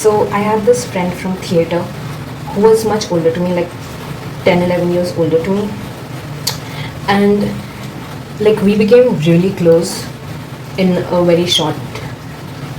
So I have this friend from theater who was much older to me, like 10, 11 years older to me. And like we became really close in a very short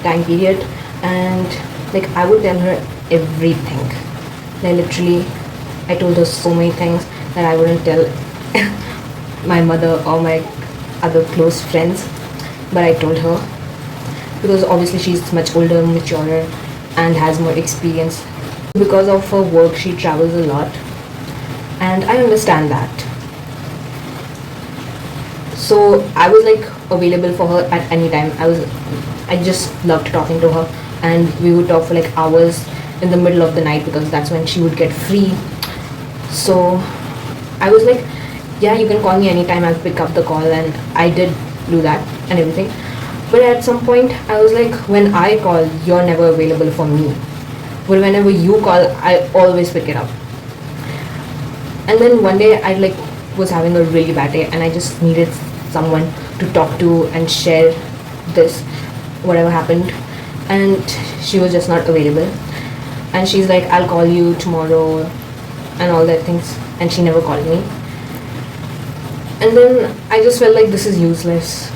time period. And like I would tell her everything. Like literally, I told her so many things that I wouldn't tell my mother or my other close friends. But I told her because obviously she's much older, maturer, and has more experience. Because of her work, she travels a lot, and I understand that. So I was like available for her at any time. I just loved talking to her, and we would talk for like hours in the middle of the night because that's when she would get free. So I was like, yeah, you can call me anytime, I'll pick up the call, and I did do that and everything. But at some point, I was like, when I call, you're never available for me. But whenever you call, I always pick it up. And then one day, I like was having a really bad day, and I just needed someone to talk to and share this, whatever happened. And she was just not available. And she's like, I'll call you tomorrow, and all that things. And she never called me. And then I just felt like this is useless.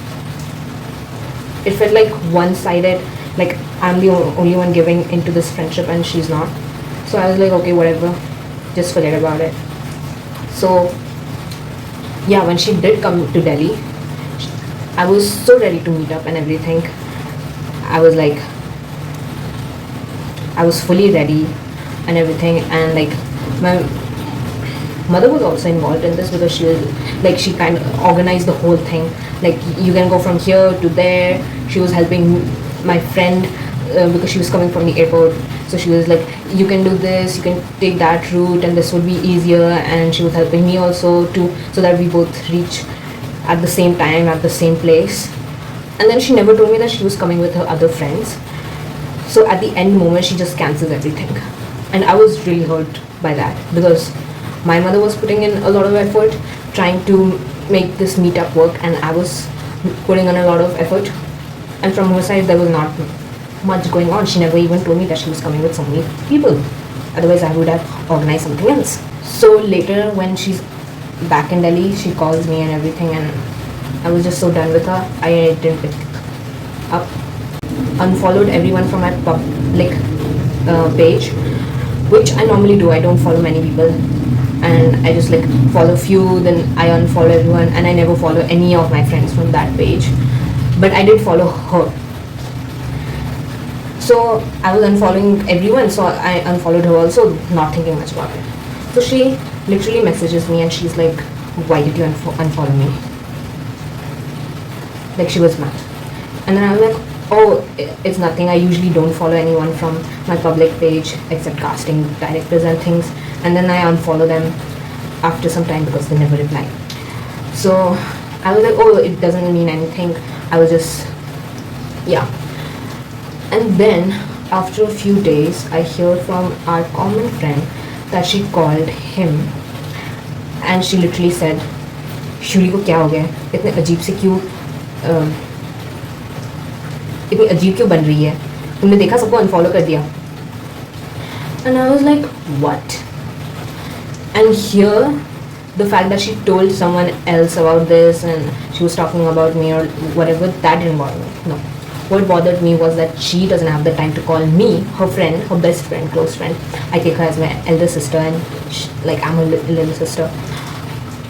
It felt like one-sided, like I'm the only one giving into this friendship and she's not. So I was like, okay, whatever, just forget about it. So yeah, when she did come to Delhi, I was so ready to meet up and everything. I was like, I was fully ready and everything, and like my mother was also involved in this because she was like, she kind of organized the whole thing, like you can go from here to there. She was helping my friend because she was coming from the airport, so she was like, you can do this, you can take that route, and this would be easier. And she was helping me also too, so that we both reach at the same time at the same place. And then she never told me that she was coming with her other friends. So at the end moment, she just cancels everything, and I was really hurt by that because my mother was putting in a lot of effort trying to make this meetup work, and I was putting in a lot of effort. And from her side, there was not much going on. She never even told me that she was coming with so many people. Otherwise, I would have organized something else. So later, when she's back in Delhi, she calls me and everything, and I was just so done with her. I didn't pick up. Unfollowed everyone from my public page, which I normally do. I don't follow many people, and I just like follow few, then I unfollow everyone, and I never follow any of my friends from that page. But I did follow her. So I was unfollowing everyone, so I unfollowed her also, not thinking much about it. So she literally messages me and she's like, why did you unfollow me? Like she was mad. And then I was like, oh, it's nothing. I usually don't follow anyone from my public page except casting directors and things. And then I unfollow them after some time because they never reply. So I was like, oh, it doesn't mean anything. I was just, yeah. And then after a few days, I hear from our common friend that she called him and she literally said, शूली को क्या हो गया? इतने अजीब से क्यों इतनी अजीब क्यों बन रही है? तुमने देखा सबको अनफॉलो कर दिया? And I was like, what? And here, the fact that she told someone else about this and she was talking about me or whatever, that didn't bother me. No. What bothered me was that she doesn't have the time to call me, her friend, her best friend, close friend. I take her as my elder sister, and like I'm her little sister.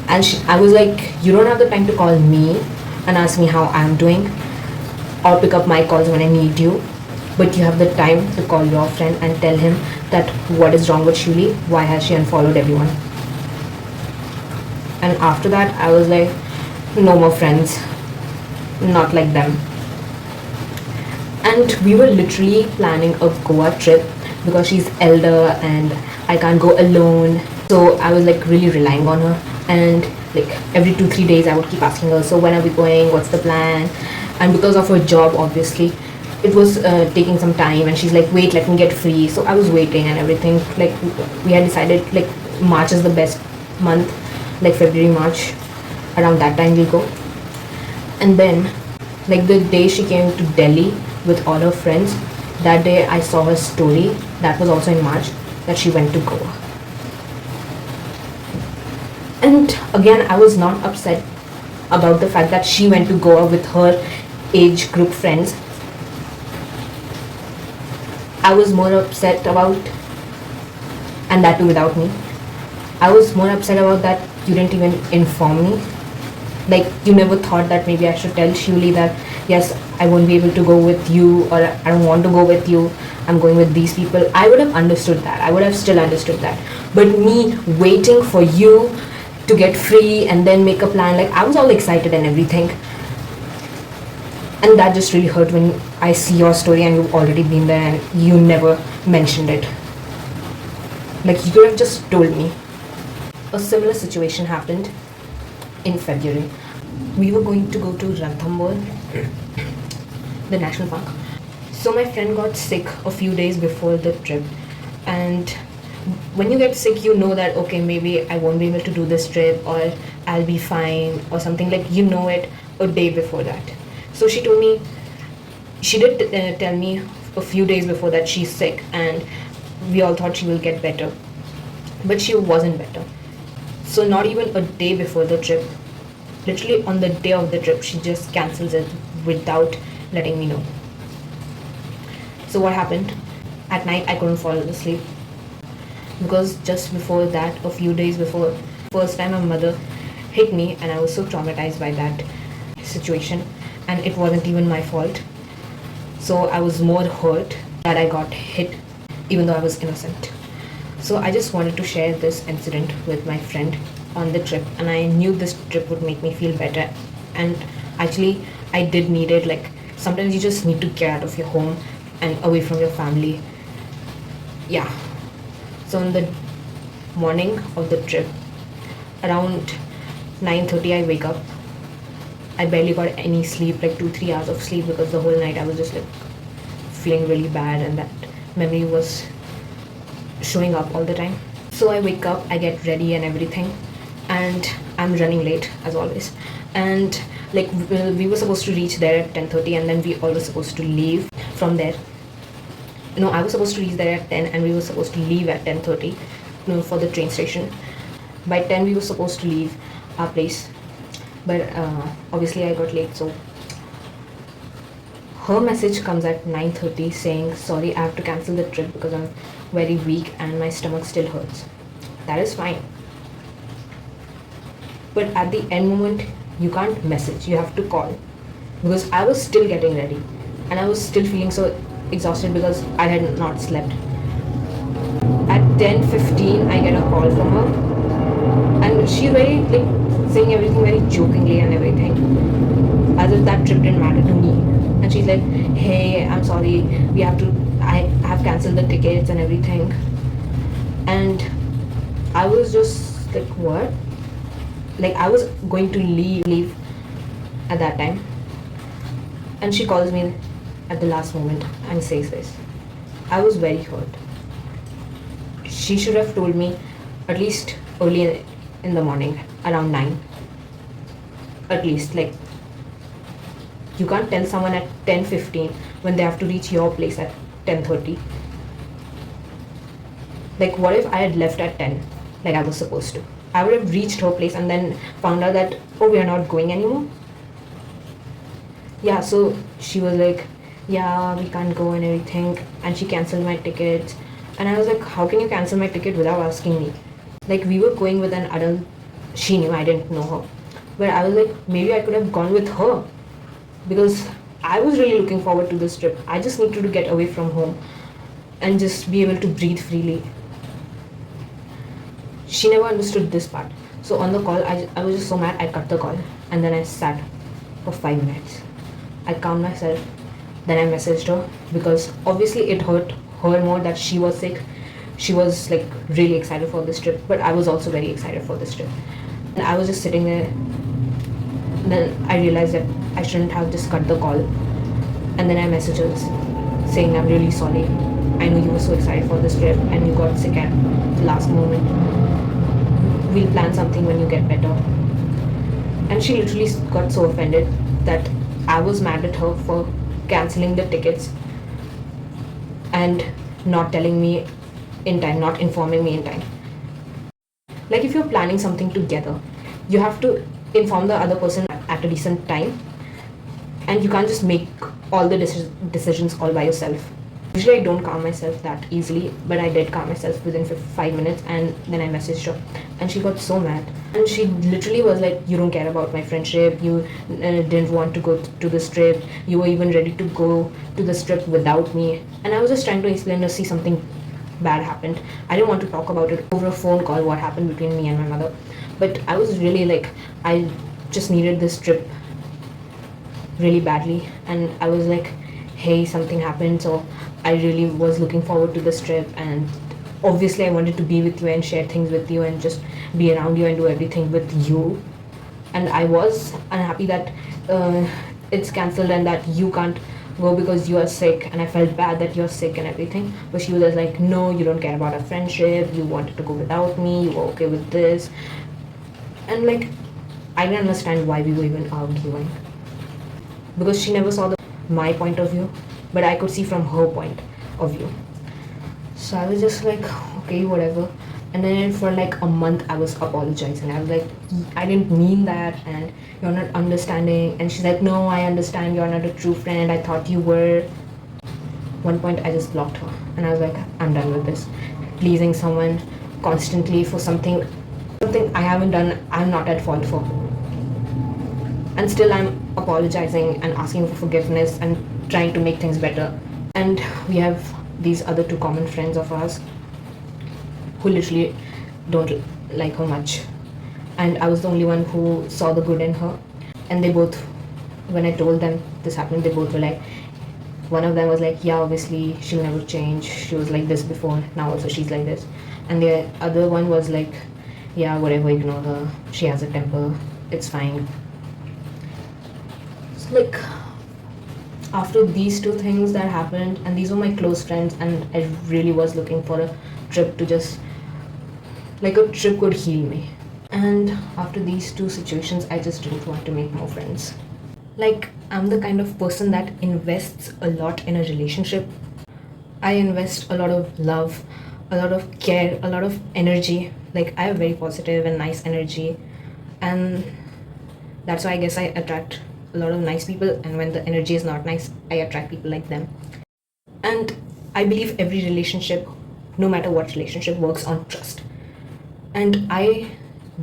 And I was like, you don't have the time to call me and ask me how I'm doing or pick up my calls when I need you, but you have the time to call your friend and tell him that what is wrong with Shuli, why has she unfollowed everyone. And after that, I was like, no more friends, not like them. And we were literally planning a Goa trip because she's elder and I can't go alone. So I was like really relying on her, and like every 2-3 days I would keep asking her, so when are we going, what's the plan? And because of her job, obviously it was taking some time, and she's like, wait, let me get free. So I was waiting and everything. Like we had decided like March is the best month, like February, March, around that time we'll go. And then like the day she came to Delhi with all her friends, That day I saw her story, that was also in March, that she went to Goa. And again, I was not upset about the fact that she went to Goa with her age group friends. I was more upset about, and that too without me. I was more upset about that you didn't even inform me. Like, you never thought that maybe I should tell Shivli that yes, I won't be able to go with you, or I don't want to go with you, I'm going with these people. I would have understood that. I would have still understood that. But me waiting for you to get free and then make a plan, like I was all excited and everything. And that just really hurt when I see your story and you've already been there and you never mentioned it. Like, you could have just told me. A similar situation happened in February. We were going to go to Ranthambore, the national park. So my friend got sick a few days before the trip, and when you get sick, you know that okay, maybe I won't be able to do this trip, or I'll be fine, or something, like you know it a day before that. So she told me, she did tell me a few days before that she's sick, and we all thought she will get better, but she wasn't better. So not even a day before the trip, literally on the day of the trip, she just cancels it without letting me know. So what happened? At night I couldn't fall asleep, because just before that, a few days before, first time my mother hit me, and I was so traumatized by that situation, and it wasn't even my fault. So I was more hurt that I got hit, even though I was innocent. So I just wanted to share this incident with my friend on the trip, and I knew this trip would make me feel better. And actually, I did need it. Like, sometimes you just need to get out of your home and away from your family. Yeah. So on the morning of the trip, around 9:30, I wake up. I barely got any sleep, like 2-3 hours of sleep, because the whole night I was just like feeling really bad, and that memory was showing up all the time. So I wake up, I get ready and everything, and I'm running late as always. And like, we were supposed to reach there at 10:30, and then we all were supposed to leave from there. No, I was supposed to reach there at 10, and we were supposed to leave at 10:30, for the train station. By 10 we were supposed to leave our place, but obviously I got late. So her message comes at 9:30 saying, sorry, I have to cancel the trip because I'm very weak and my stomach still hurts. That is fine, but at the end moment you can't message, you have to call, because I was still getting ready and I was still feeling so exhausted because I had not slept. At 10:15 I get a call from her, and she's very like saying everything very jokingly and everything, as if that trip didn't matter to me. And she's like, hey, I'm sorry, I have cancelled the tickets and everything. And I was just like, what? Like, I was going to leave at that time, and she calls me at the last moment and says this. I was very hurt. She should have told me at least early in the morning, around 9. At least, like, you can't tell someone at 10:15 when they have to reach your place at 10:30. Like, what if I had left at 10 like I was supposed to? I would have reached her place and then found out that, oh, we are not going anymore. Yeah, so she was like, yeah, we can't go and everything, and she cancelled my tickets. And I was like, how can you cancel my ticket without asking me? Like, we were going with an adult. She knew, I didn't know her. But I was like, maybe I could have gone with her, because I was really looking forward to this trip. I just needed to get away from home and just be able to breathe freely. She never understood this part. So on the call, I was just so mad, I cut the call, and then I sat for 5 minutes. I calmed myself, then I messaged her, because obviously it hurt her more that she was sick. She was like really excited for this trip, but I was also very excited for this trip. And I was just sitting there, and then I realized that I shouldn't have just cut the call. And then I messaged her saying, I'm really sorry. I know you were so excited for this trip and you got sick at the last moment. We'll plan something when you get better. And she literally got so offended that I was mad at her for cancelling the tickets. and not telling me in time, not informing me in time. Like if you're planning something together, you have to inform the other person at a decent time, and you can't just make all the decisions all by yourself. Usually I don't calm myself that easily, but I did calm myself within 5 minutes, and then I messaged her, and she got so mad. And she literally was like, you don't care about my friendship, you didn't want to go to this trip, you were even ready to go to this trip without me. And I was just trying to explain to see something bad happened. I didn't want to talk about it over a phone call, what happened between me and my mother. But I was really like, I just needed this trip really badly, and I was like, hey, something happened, so I really was looking forward to this trip, and obviously I wanted to be with you and share things with you and just be around you and do everything with you. And I was unhappy that it's cancelled and that you can't go because you are sick, and I felt bad that you're sick and everything. But she was just like, no, you don't care about our friendship, you wanted to go without me, you were okay with this. And like, I didn't understand why we were even arguing, because she never saw my point of view, but I could see from her point of view. So I was just like, okay, whatever. And then for like a month I was apologizing. I was like, I didn't mean that, and you're not understanding. And she's like, no, I understand, you're not a true friend, I thought you were. One point I just blocked her, and I was like, I'm done with this. Pleasing someone constantly for something I haven't done, I'm not at fault for. And still I'm apologizing and asking for forgiveness and trying to make things better. And we have these other two common friends of ours who literally don't like her much, and I was the only one who saw the good in her. And they both, when I told them this happened, they both were like, one of them was like, yeah, obviously she'll never change, she was like this before, now also she's like this. And the other one was like, yeah, whatever, ignore her, she has a temper, it's fine. So like, after these two things that happened, and these were my close friends, and I really was looking for a trip to just, like a trip could heal me. And after these two situations, I just didn't want to make more friends. Like, I'm the kind of person that invests a lot in a relationship. I invest a lot of love, a lot of care, a lot of energy. Like, I have very positive and nice energy, and that's why I guess I attract a lot of nice people, and when the energy is not nice, I attract people like them. And I believe every relationship, no matter what relationship, works on trust. And I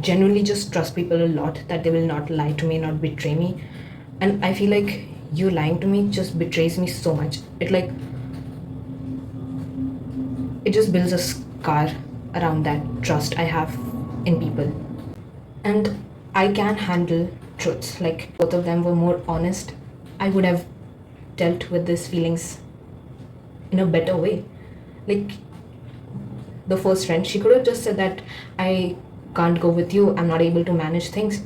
genuinely just trust people a lot, that they will not lie to me, not betray me. And I feel like you lying to me just betrays me so much. It just builds a scar around that trust I have in people. And I can handle truths. Like, both of them were more honest, I would have dealt with these feelings in a better way. Like, the first friend, she could have just said that I can't go with you, I'm not able to manage things,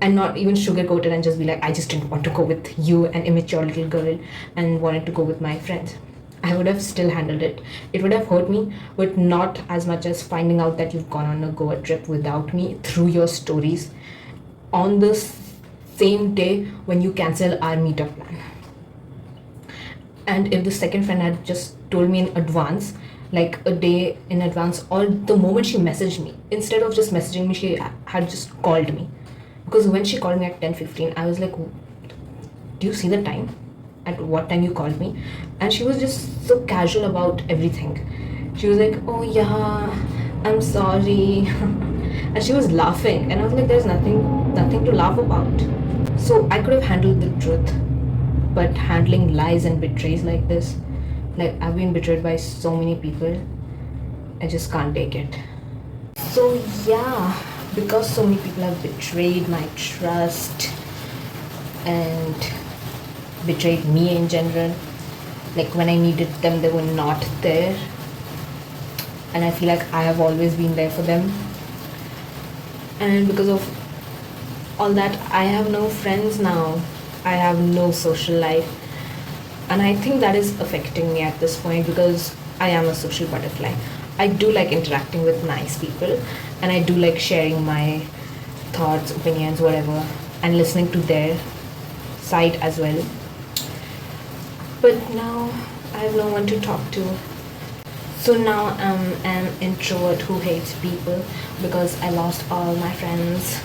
and not even sugarcoat it and just be like, I just didn't want to go with you, an immature little girl, and wanted to go with my friends. I would have still handled it. It would have hurt me, but not as much as finding out that you've gone on a Goa trip without me through your stories on the same day when you cancel our meetup plan. And if the second friend had just told me in advance, like a day in advance, or the moment she messaged me, instead of just messaging me, she had just called me. Because when she called me at 10:15, I was like, do you see the time? At what time you called me? And she was just so casual about everything. She was like, oh yeah, I'm sorry. And she was laughing, and I was like, there's nothing to laugh about. So I could have handled the truth, but handling lies and betrays like this, like, I've been betrayed by so many people, I just can't take it. So yeah, because so many people have betrayed my trust and betrayed me in general, like when I needed them, they were not there, and I feel like I have always been there for them. And because of all that, I have no friends now, I have no social life, and I think that is affecting me at this point, because I am a social butterfly. I do like interacting with nice people, and I do like sharing my thoughts, opinions, whatever, and listening to their side as well. But now I have no one to talk to. So now I'm an introvert who hates people because I lost all my friends.